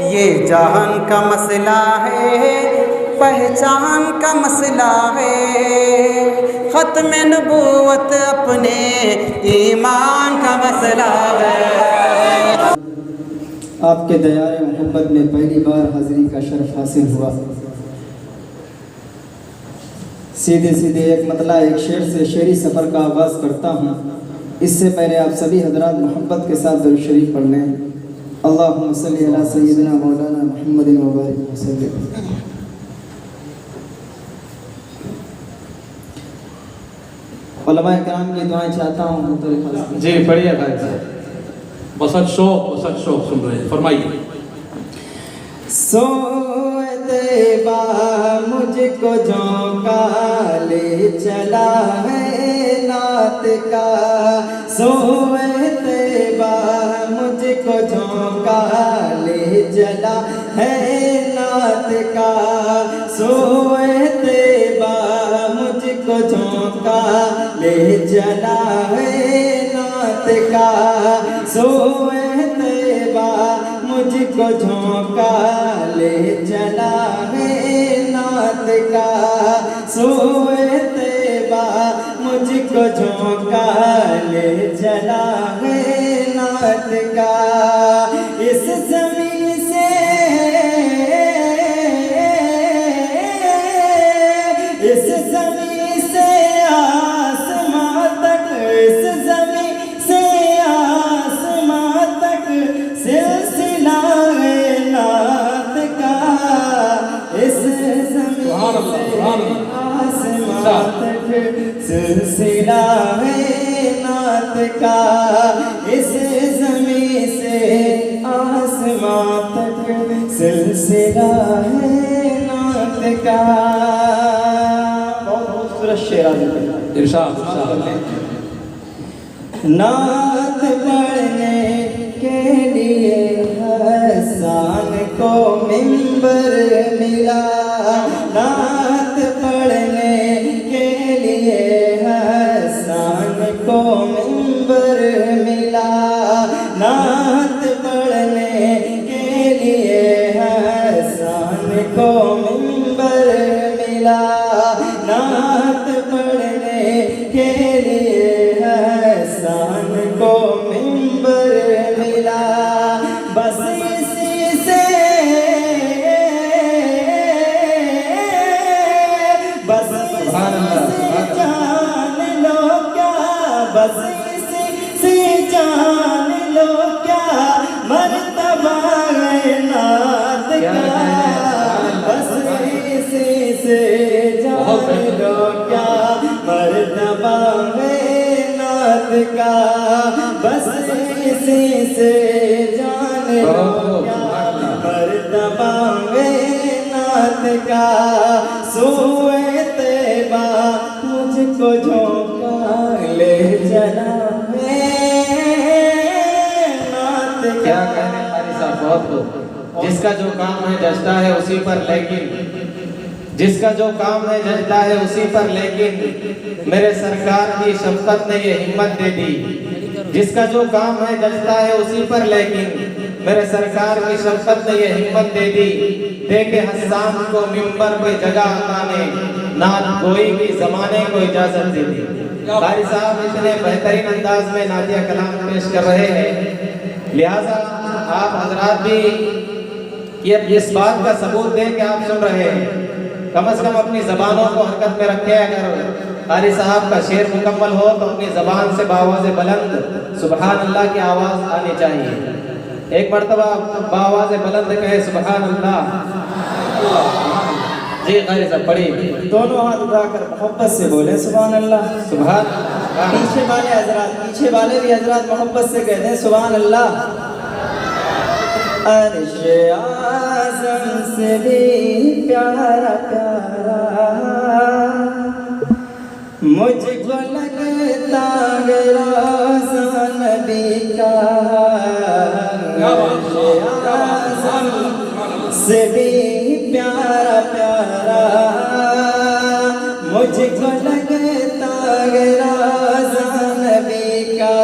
ये जहान का मसला है, पहचान का मसला है, ख़त्म नबूवत अपने ईमान का मसला है। आपके दयारे मोहब्बत में पहली बार हाज़िरी का शर्फ हासिल हुआ। सीधे सीधे एक मतला एक शेर से शेरी सफ़र का आगाज़ करता हूँ। इससे पहले आप सभी हज़रात मोहब्बत के साथ दुरूद शरीफ पढ़ लें। अल्लाहुम्मा सल्ली अला सय्यिदिना मौलाना मुहम्मदिन व बारिक वसल्लम। उलमाए किराम की दुआएं चाहता हूँ। जी पढ़िए भाई साहब, बसत शौक सुन रहे हैं, फरमाइए। सोए तैबा मुझको झोंका ले चला है नात का, सोए तैबा मुझको झोंका ले चला है नात का, सोए तैबा मुझको झोंका ले चला है नात का, सोए तैबा मुझको झोंका ले चला है नात का, सोए तैबा मुझको झोंका ले चला है नात का। इस ज़मीन से इस ज़मीन से आसमां तक, इस ज़मीन से आसमां तक सिलसिला है नात का, इस ज़मीन से आसमां तक सिलसिला है नात का, इस ज़मीन से आसमां तक सिलसिला है नात का। बहुत खूबसूरत शेर इरशाद नात पढ़ने के लिए हसन को मिंबर मिला, नात पढ़ने के लिए हसन को मिंबर मिला, नात पढ़ने के लिए हसन को मिंबर मिला, नात पढ़ने के लिए हसन को मिंबर मिला। बस इसी से बस इसी से जान लो क्या, बस इसी से जान लो क्या मर्तबा है नात का, बस इसी से जान लो क्या मर्तबा है नात का, बस इसी से जान लो क्या मर्तबा है नात का, सोए तैबा मुझको झोंका ले चला है नात का। क्या कहने कारी साहब, बहुत खूब। जिसका जो काम है जचता है उसी पर, लेकिन जिसका जो काम है जचता है उसी पर, लेकिन मेरे सरकार की शफकत ने ये हिम्मत दे दी। जिसका जो काम है जचता है उसी पर, लेकिन मेरे सरकार की शफकत ने ये हिम्मत दे दी। देखे हस्सान को मिंबर पे जगह अता ने, नात गोई की जमाने को इजाजत दे दी। कारी साहब इतने बेहतरीन अंदाज में नातिया कलाम पेश कर रहे हैं, लिहाजा आप हजरात भी ये इस बात का सबूत दें कि आप सुन रहे हैं। कम से कम अपनी ज़बानों को हरकत में रखें। अगर कारी साहब का शेर मुकम्मल हो तो अपनी ज़बान से बावाज़ बुलंद सुबहान अल्लाह की आवाज़ आनी चाहिए। एक मरतबा बावाज़ बुलंद कहे सुबहान अल्लाह। जी कारी साहब पढ़िए। दोनों हाथ उठाकर मोहब्बत से बोले सुबहान अल्लाह। सुबहान। पीछे वाले हजरात, पीछे वाले भी हजरात मोहब्बत से कहते हैं सुबहान अल्लाह। अर्श आज़म से भी प्यारा प्यारा मुझको लगता है रोज़ा नबी का, अर्श आज़म से भी प्यारा प्यारा मुझको लगता है रोज़ा नबी का,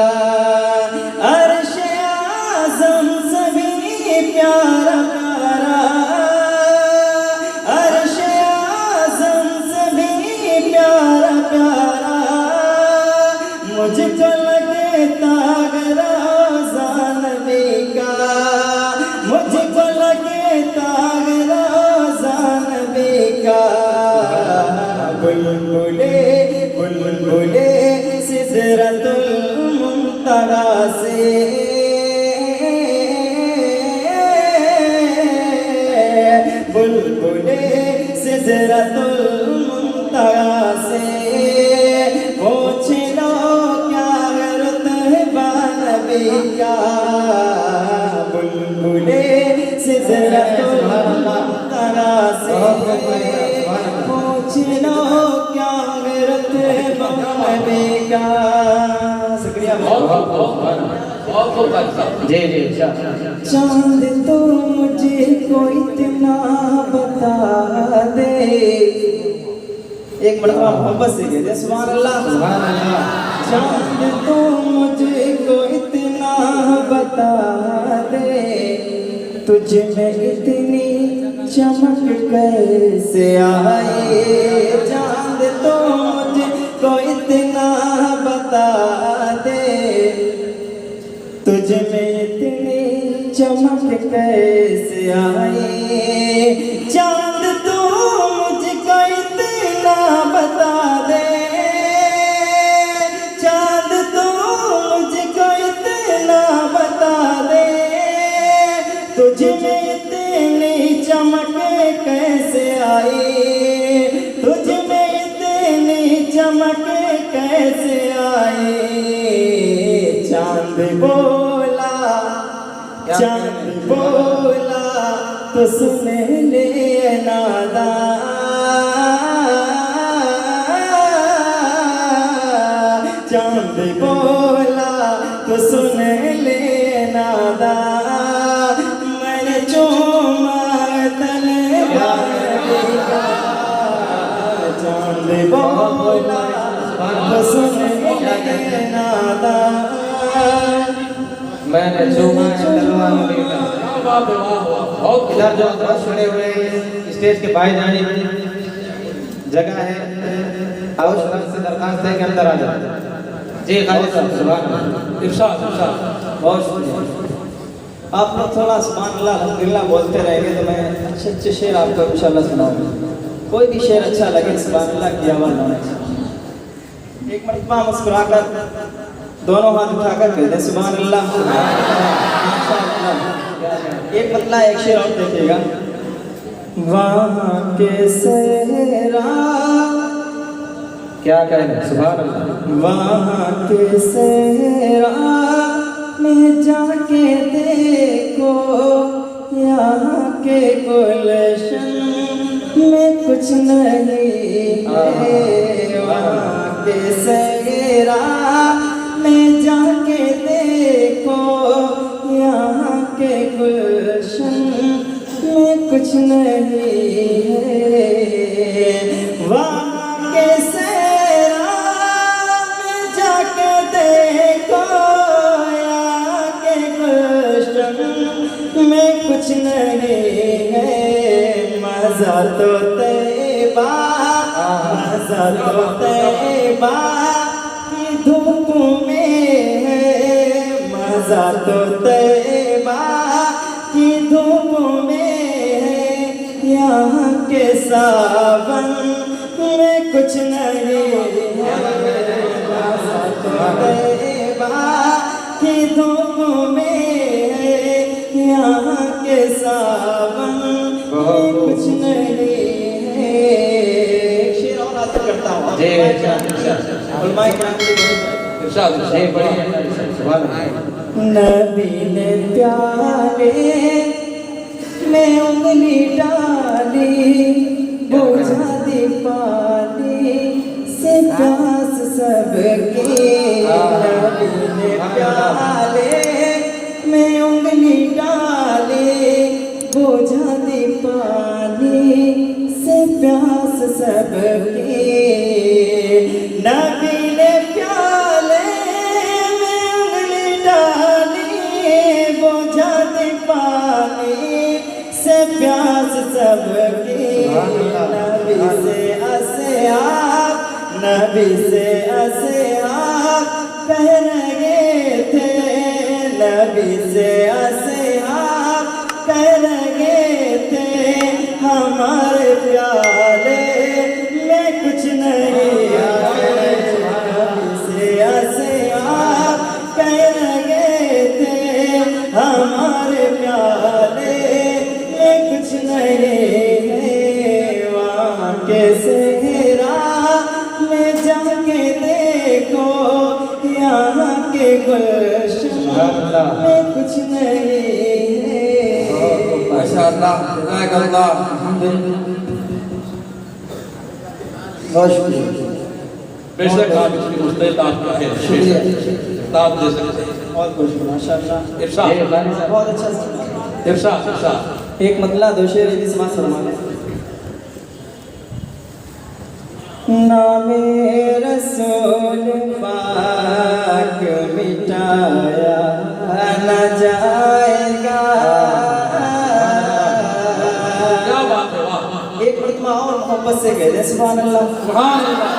अर्श आज़म से भी प्यारा फूले सिदरतुल मुंतहा से पूछ लो क्या रत्बे नबी का। शुक्रिया। जी जी चांद तो मुझको इतना बता दे। एक मरतबा मोहब्बत से कहते हैं सुभान अल्लाह। चांद तो मुझको इतना बता दे, तुझ में इतनी चमक कैसे आए। चांद तो मुझको इतना बता दे, तुझ में इतनी चमक कैसे आए। चांद तो मुझको इतना बता दे, चांद तो मुझको इतना बता दे, तुझ में इतनी चमक कैसे आई। तुझ में इतनी चमक कैसे आई। चांद बोला, चांद बोला तो सुन ले नादा। चांद बोला तो सुन ले नादा, मैंने चूमा तलवार का। चांद बोला तो सुन ले नादा, मैंने चूमा तलवार का। इधर जो दरस खड़े हुए स्टेज के बाएं जानिब जगह है, आओ से दरखास्त है कि अंदर आ जाए। जी खालिद साहब सुभान अल्लाह। इरशाद बहुत शुक्रिया। आप लोग थोड़ा सुभान अल्लाह अल्हम्दुलिल्लाह बोलते रहेंगे तो मैं अच्छे अच्छे शेर आपको इंशाल्लाह सुनाऊंगा। कोई भी शेर अच्छा लगे सुभान अल्लाह की आवाज़ होना चाहिए। एक मरतबा मुस्कुराकर दोनों हाथ उठाकर कहते सुभान अल्लाह। एक बतला एक शेर और देखिएगा। वहाँ के सहरा, क्या कह रहे हैं सुभान अल्लाह। वहाँ के सहरा में जाके देखो, यहाँ के गुलशन में कुछ नहीं है। वहाँ के सहरा में जाके देखो, यहाँ के गुलशन में कुछ नहीं है। वहाँ के सहरा में जाके देखो, यहाँ के गुलशन में कुछ नहीं है। मज़ा तो तैबा, मज़ा तो तैबा की धूप में है। मज़ा तो तैबा की धूप में है। यहाँ के सावन में कुछ नहीं है। मज़ा तो तैबा की धूप में है। यहाँ के सावन में कुछ नहीं है। एक शेर और हासिल करता हूँ। जी उलमाए किराम की इरशाद जी बढ़िया सुभान अल्लाह। नबी ने प्याले में उंगली डाली, बुझा दी पानी से प्यास सबकी। नबी ने प्याले में उंगली डाली, बुझा दी पानी से प्यास सबकी। नबी ने प्याले में उंगली डाली, बुझा दी पानी से प्यास सबकी। नबी से असहाब, नबी से असहाब कह रहे थे। नबी से असहाब कह रहे थे, हमारे प्याले में कुछ नहीं है। नबी से असहाब कह रहे थे, हमारे प्याले में कुछ नहीं है। वहाँ के सहरा में जाके देखो, यहाँ के गुलशन में कुछ नहीं है। माशाअल्लाह जज़ाकल्लाह बहुत शुक्रिया। बेशक आप इसकी मुस्तैद आपका है शुक्रिया। आप दे सकते हैं बहुत बहुत शुक्रिया माशाअल्लाह। इरशाद बहुत अच्छा सुना। इरशाद इरशाद एक मतला दो शेर इस समाज फरमाने। नामे रसूल पाक मिटाया न जाएगा। क्या बात है वाह एक मरतबा और मोहब्बत से कह दे सुभान अल्लाह। सुभान अल्लाह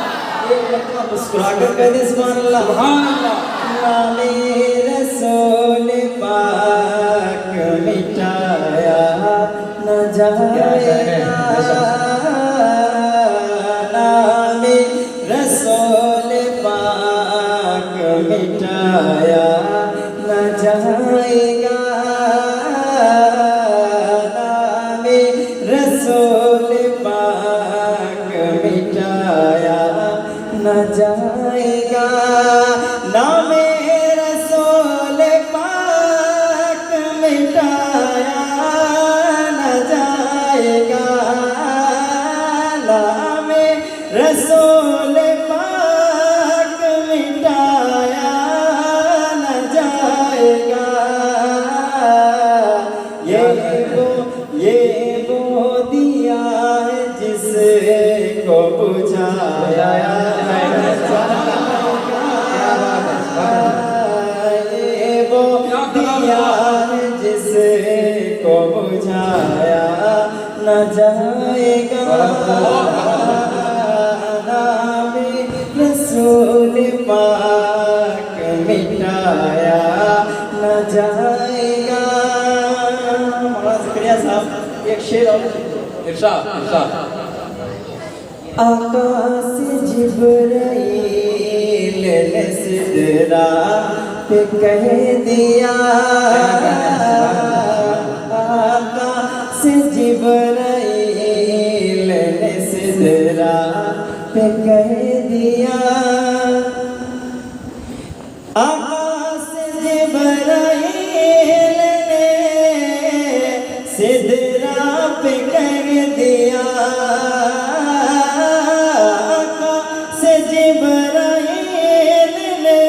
एक मरतबा मुस्कुराकर कह दे सुभान अल्लाह। सुभान अल्लाह नामे रसूल पाक मिटाया न जाएगा। नामे रसूल पाक मिटाया न जाएगा। नामे रसूल पाक मिटाया न जाएगा। नामे रसूल पाक मिटाया न जाएगा। नामे रसूल पाक मिटाया न जाएगा। ये वो दिया है जिसको बुझाया जिसको बुझाया न जाएगा। नामे रसूल पाक मिटाया न जाएगा। मौलाना ज़करिया साहब एक शेर और इरशाद इरशाद आकाश जिब्राईल ने सिदरा पे कह दिया। आकाश जिब्राईल ने सिदरा पे कह दिया। आकाश जिब्राईल ने सिदरा पे कह दिया। जिब्राईल ने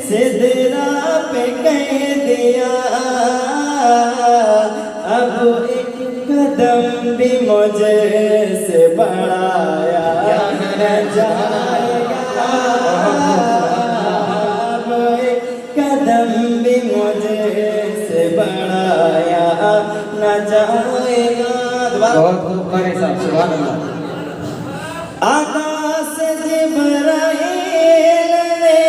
सिदरा पे कह दिया। अब एक कदम भी मुझे से बढ़ाया न जाएगा। अब एक कदम भी मुझे से बढ़ाया न जाएगा। बहुत खूब कारी साहब सुभान अल्लाह। आकाश जिब्राईल ने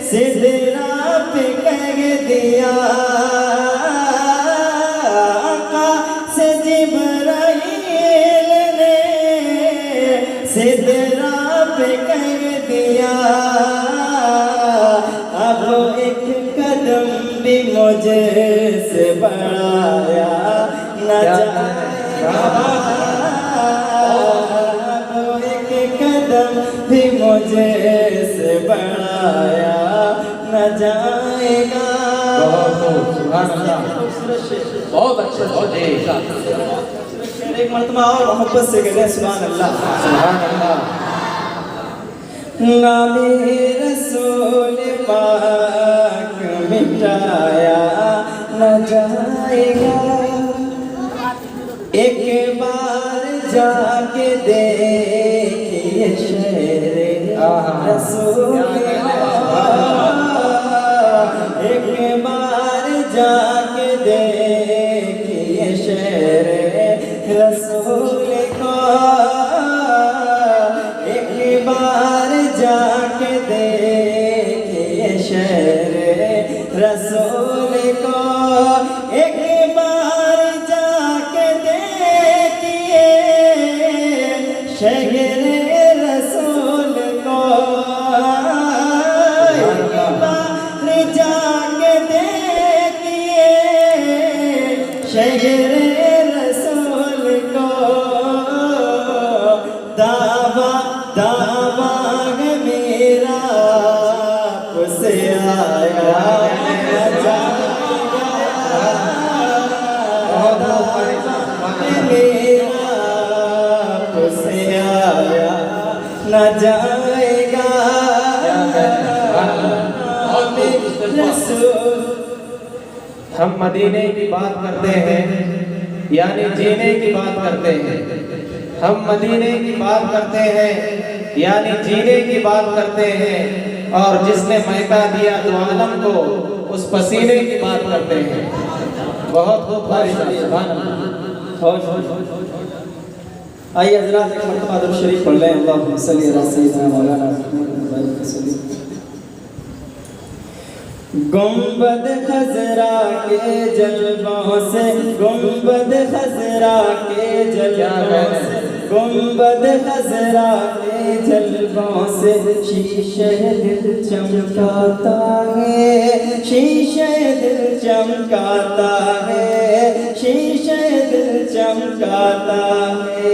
सिदरा पे कह दिया। आकाश जिब्राईल ने सिदरा पे कह दिया। अब एक कदम भी मुझे से बढ़ाया न जाएगा। भी मुझे से बढ़ाया न जाएगा। सुभान अल्लाह बहुत अच्छा बहुत इरशाद एक मरतबा और मोहब्बत से कहते सुभान अल्लाह। सुभान अल्लाह नामे रसूल पाक मिटाया न जाएगा। एक बार जाके देखिए शेरे रसूल। एक बार जाके देखिए शेरे रसूल को। एक बार जाके देखिए शेरे रसूल को। एक बार जाके देखिए शहरे रसूल को। एक बार जाके देखिए शहरे रसूल को। दावा दावा मेरा आपसे आया न जाएगा रसूल। हम मदीने की बात करते हैं यानी जीने की बात करते हैं। हम मदीने की बात करते हैं यानी जीने की बात करते हैं। और जिसने महका दिया दो आलम को उस पसीने की बात करते हैं। बहुत खूब आइए हजरात एक मरतबा दुरूद शरीफ पढ़ लें। अल्लाहुम्मा सल्ली अला सय्यिदिना मौलाना मुहम्मद वसल्लम। गुंबद खजरा के जलवों से, गुंबद खजरा के जलवों से, गुंबद खजरा के जलवों से शीशे दिल चमकाता है, शीशे दिल चमकाता है, शीशे दिल चमकाता है।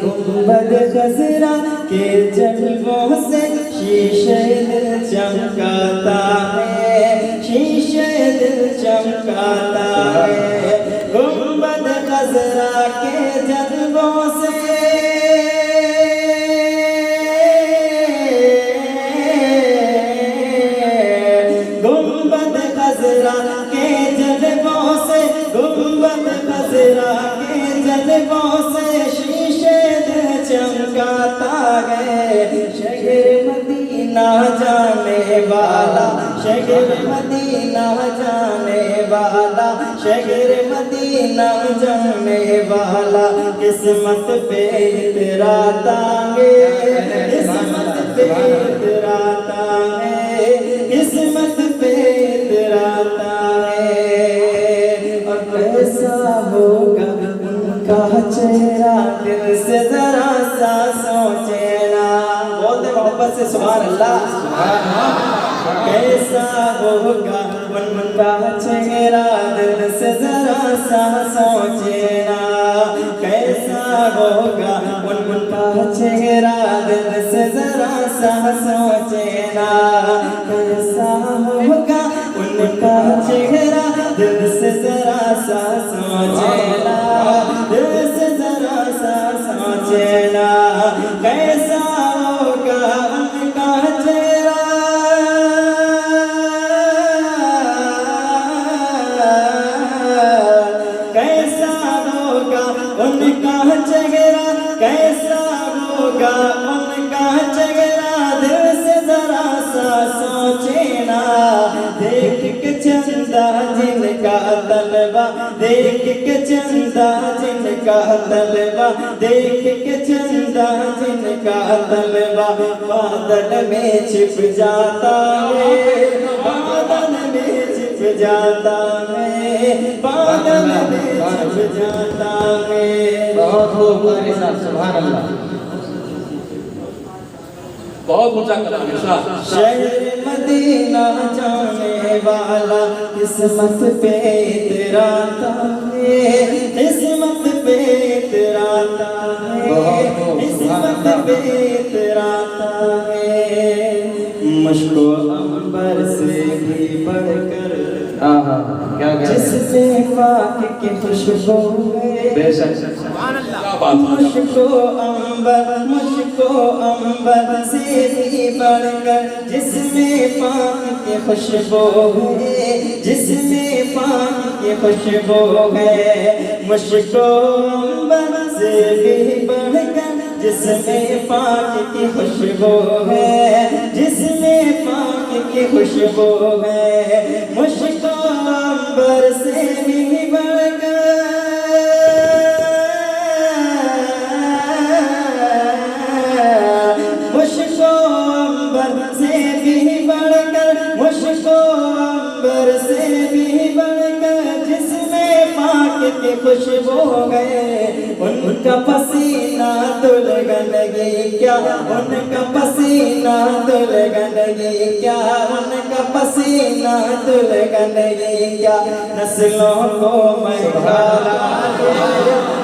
गुंबद खजरा के जलवों से शीशे दिल चमकाता है, शीशे दिल चमकाता है। गुंबद खजरा के जलवों से, गुंबद खजरा के जलवों से, गुंबद खजरा के जलवों से शीशे दिल चमकाता है। शहर मदीना जाने वाला, शहर मदीना जाने वाला, शहर मदीना जाने वाला किस्मत पे इतराता है, किस्मत पे इतराता है, किस्मत पे इतराता है। और कैसा होगा उनका चेहरा दिल से जरा सा सोचे ना। बोलते मोहब्बत से सुभान अल्लाह। कैसा होगा उनका चेहरा दिल से जरा सा सोचे ना। कैसा होगा उनका चेहरा दिल से जरा सा सोचे ना। कैसा होगा उनका चेहरा दिल से जरा सा सोचे ना, दिल से जरा सा सोचे ना। कैसा होगा उनका चेहरा, कैसा होगा उनका चेहरा, कैसा होगा उनका चेहरा दिल से जरा सा सोचे ना। देख के चंदा जिनका तलवा, देख के चंदा जिनका तलवा, देख के चंदा जिनका तलवा बादल में छिप जाता है, बादल में छिप जाता है, बादल में छिप जाता है। बहुत खूब सुभान अल्लाह। बहुत ऊंचा कलाम है शाह। शहर मदीना जाने वाला किस्मत पे इतराता है, किस्मत पे इतराता है, किस्मत पे इतराता है। मुश्को अंबर से भी बढ़कर क्या जिससे पाक की खुशबू है, बेशक क्या बात है। मुझको अंबर से भी बढ़कर जिसमें पाक की खुशबू है, जिसमें पाक की खुशबू है। मुझको अंबर से भी बढ़कर जिसमें पाक की खुशबू है, जिसमें पाक की खुशबू है। मुझको अंबर से भी बढ़कर, मुझको अंबर से भी बढ़कर, मुझको अंबर से भी बढ़कर जिसमें पाक की खुशबू है। उनका पसीना दुल्हन की क्या, उनका पसीना दुल्हन की क्या, उनका पसीना दुल्हन की क्या। नस्लों को महकाता है,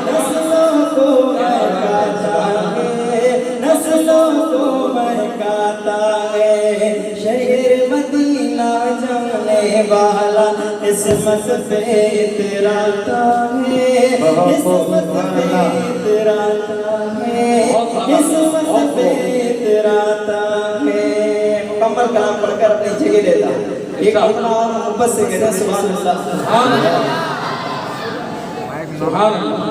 नस्लों को महकाता है, नस्लों को महकाता है। शहर मदीना जाने वाला किस्मत पे इतराता है, किस्मत पे इतराता है, किस्मत पे नजर आता है। मुकम्मल कलाम पढ़कर अपनी जगह देता है। एक अपना और मोहब्बत से कहता है सुभान अल्लाह। सुभान अल्लाह।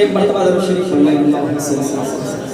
एक मर्तबा दरूद शरीफ पढ़ लें। अल्लाहुम्मा सल्ली अला